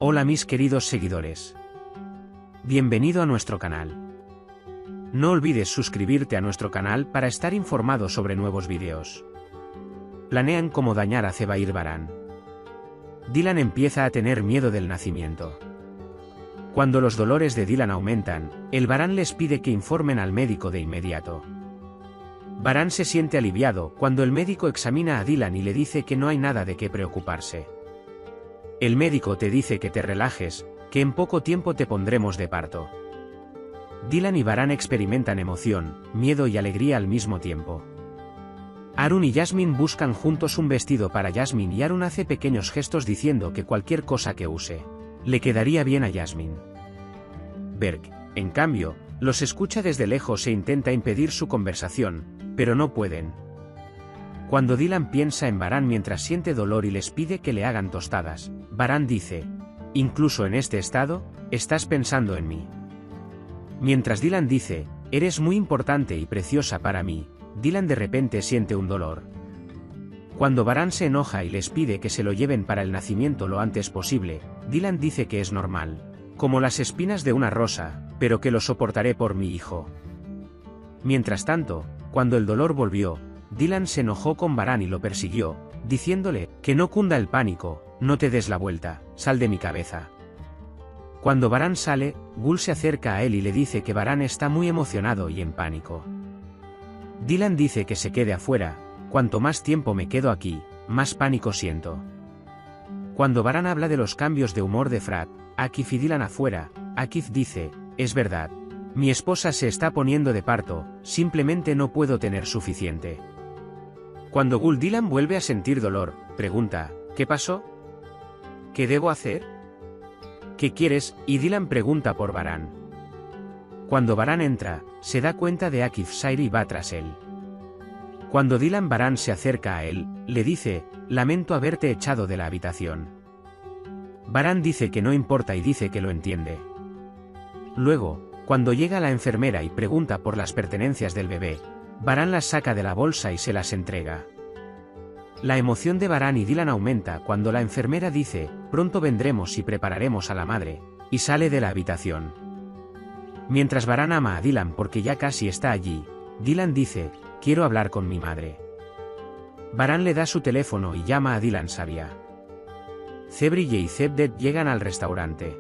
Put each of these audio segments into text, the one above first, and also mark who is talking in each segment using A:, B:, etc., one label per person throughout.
A: Hola mis queridos seguidores. Bienvenido a nuestro canal. No olvides suscribirte a nuestro canal para estar informado sobre nuevos vídeos. Planean cómo dañar a Zebair Baran. Dylan empieza a tener miedo del nacimiento. Cuando los dolores de Dylan aumentan, el Baran les pide que informen al médico de inmediato. Baran se siente aliviado cuando el médico examina a Dylan y le dice que no hay nada de qué preocuparse. El médico te dice que te relajes, que en poco tiempo te pondremos de parto. Dylan y Baran experimentan emoción, miedo y alegría al mismo tiempo. Arun y Jasmine buscan juntos un vestido para Jasmine y Arun hace pequeños gestos diciendo que cualquier cosa que use le quedaría bien a Jasmine. Berg, en cambio, los escucha desde lejos e intenta impedir su conversación, pero no pueden. Cuando Dylan piensa en Baran mientras siente dolor y les pide que le hagan tostadas, Baran dice: «Incluso en este estado, estás pensando en mí». Mientras Dylan dice: «Eres muy importante y preciosa para mí», Dylan de repente siente un dolor. Cuando Baran se enoja y les pide que se lo lleven para el nacimiento lo antes posible, Dylan dice que es normal, como las espinas de una rosa, pero que lo soportaré por mi hijo. Mientras tanto, cuando el dolor volvió, Dylan se enojó con Baran y lo persiguió, diciéndole: «Que no cunda el pánico, no te des la vuelta, sal de mi cabeza». Cuando Baran sale, Gul se acerca a él y le dice que Baran está muy emocionado y en pánico. Dylan dice que se quede afuera: «Cuanto más tiempo me quedo aquí, más pánico siento». Cuando Baran habla de los cambios de humor de Frat, Akif y Dylan afuera, Akif dice: «Es verdad. Mi esposa se está poniendo de parto, simplemente no puedo tener suficiente». Cuando Gul Dylan vuelve a sentir dolor, pregunta: «¿Qué pasó? ¿Qué debo hacer? ¿Qué quieres?», y Dylan pregunta por Baran. Cuando Baran entra, se da cuenta de Akif Sair y va tras él. Cuando Baran se acerca a él, le dice: «Lamento haberte echado de la habitación». Baran dice que no importa y dice que lo entiende. Luego, cuando llega la enfermera y pregunta por las pertenencias del bebé, Baran las saca de la bolsa y se las entrega. La emoción de Baran y Dylan aumenta cuando la enfermera dice: «Pronto vendremos y prepararemos a la madre», y sale de la habitación. Mientras Baran ama a Dylan porque ya casi está allí, Dylan dice: «Quiero hablar con mi madre». Baran le da su teléfono y llama a Dylan Sabia. Zebrille y Zebdet llegan al restaurante.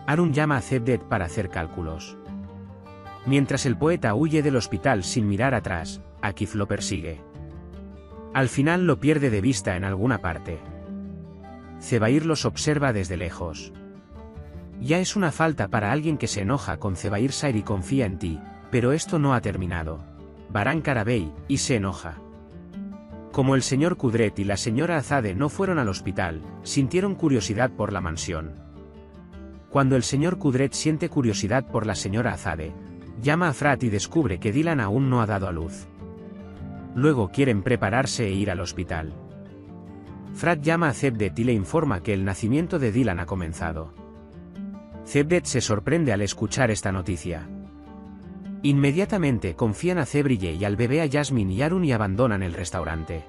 A: Arun llama a Zebdet para hacer cálculos. Mientras el poeta huye del hospital sin mirar atrás, Akif lo persigue. Al final lo pierde de vista en alguna parte. Zebair los observa desde lejos. Ya es una falta para alguien que se enoja con Zebair Sair y confía en ti, pero esto no ha terminado. Baran Karabey, y se enoja. Como el señor Kudret y la señora Azade no fueron al hospital, sintieron curiosidad por la mansión. Cuando el señor Kudret siente curiosidad por la señora Azade, llama a Frat y descubre que Dylan aún no ha dado a luz. Luego quieren prepararse e ir al hospital. Frat llama a Zebdet y le informa que el nacimiento de Dylan ha comenzado. Zebdet se sorprende al escuchar esta noticia. Inmediatamente confían a Zebrille y al bebé a Jasmine y Arun y abandonan el restaurante.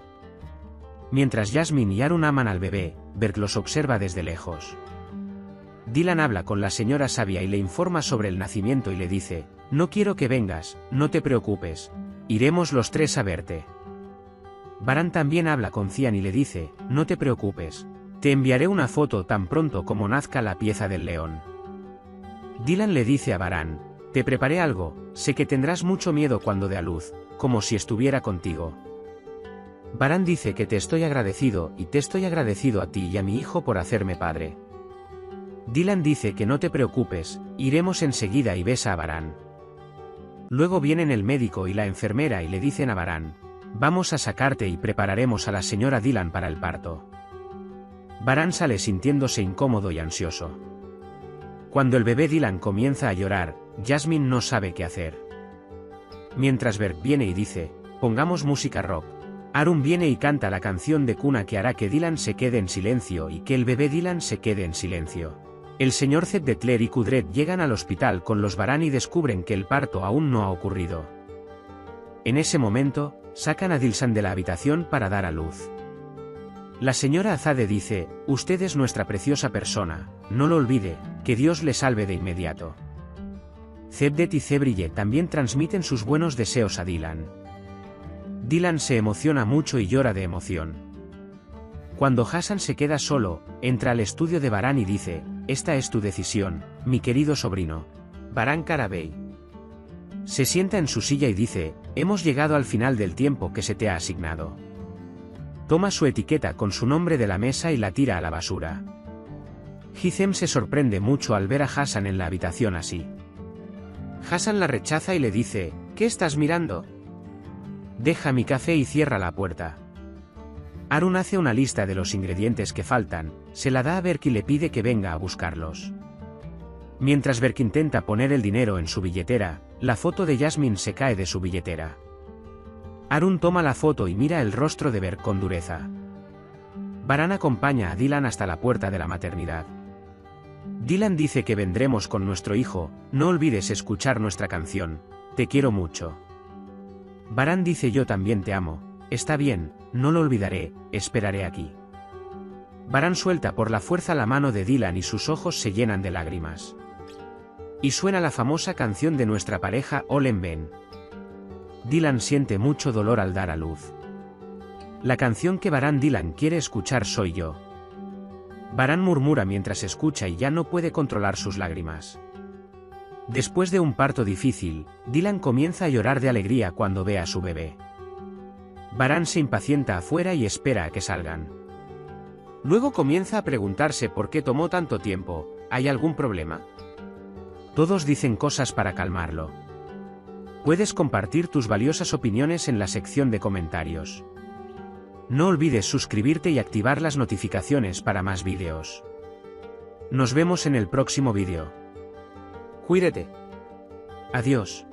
A: Mientras Jasmine y Arun aman al bebé, Berg los observa desde lejos. Dylan habla con la señora Sabia y le informa sobre el nacimiento y le dice: «No quiero que vengas, no te preocupes. Iremos los tres a verte». Baran también habla con Cian y le dice: «No te preocupes. Te enviaré una foto tan pronto como nazca la pieza del león». Dylan le dice a Baran: «Te preparé algo, sé que tendrás mucho miedo cuando dé a luz, como si estuviera contigo». Baran dice que te estoy agradecido y te estoy agradecido a ti y a mi hijo por hacerme padre. Dylan dice que no te preocupes, iremos enseguida y besa a Baran. Luego vienen el médico y la enfermera y le dicen a Baran: «Vamos a sacarte y prepararemos a la señora Dylan para el parto». Baran sale sintiéndose incómodo y ansioso. Cuando el bebé Dylan comienza a llorar, Jasmine no sabe qué hacer. Mientras Berg viene y dice: «Pongamos música rock». Arun viene y canta la canción de cuna que hará que Dylan se quede en silencio y que el bebé Dylan se quede en silencio. El señor Zebdetler y Kudret llegan al hospital con los Baran y descubren que el parto aún no ha ocurrido. En ese momento, sacan a Dilsan de la habitación para dar a luz. La señora Azade dice, usted es nuestra preciosa persona, no lo olvide, que Dios le salve de inmediato. Cevdet y Cebrille también transmiten sus buenos deseos a Dylan. Dylan se emociona mucho y llora de emoción. Cuando Hassan se queda solo, entra al estudio de Baran y dice, esta es tu decisión, mi querido sobrino. Baran Karabey. Se sienta en su silla y dice, hemos llegado al final del tiempo que se te ha asignado. Toma su etiqueta con su nombre de la mesa y la tira a la basura. Hizem se sorprende mucho al ver a Hassan en la habitación así. Hassan la rechaza y le dice, ¿qué estás mirando? Deja mi café y cierra la puerta. Harun hace una lista de los ingredientes que faltan, se la da a Berk y le pide que venga a buscarlos. Mientras Berk intenta poner el dinero en su billetera, la foto de Jasmine se cae de su billetera. Harun toma la foto y mira el rostro de Berk con dureza. Baran acompaña a Dylan hasta la puerta de la maternidad. Dylan dice que vendremos con nuestro hijo, no olvides escuchar nuestra canción, te quiero mucho. Baran dice yo también te amo, está bien, no lo olvidaré, esperaré aquí. Baran suelta por la fuerza la mano de Dylan y sus ojos se llenan de lágrimas. Y suena la famosa canción de nuestra pareja Olen Ben. Dylan siente mucho dolor al dar a luz. La canción que Baran Dylan quiere escuchar soy yo. Baran murmura mientras escucha y ya no puede controlar sus lágrimas. Después de un parto difícil, Dylan comienza a llorar de alegría cuando ve a su bebé. Baran se impacienta afuera y espera a que salgan. Luego comienza a preguntarse por qué tomó tanto tiempo, ¿hay algún problema? Todos dicen cosas para calmarlo. Puedes compartir tus valiosas opiniones en la sección de comentarios. No olvides suscribirte y activar las notificaciones para más vídeos. Nos vemos en el próximo vídeo. Cuídate. Adiós.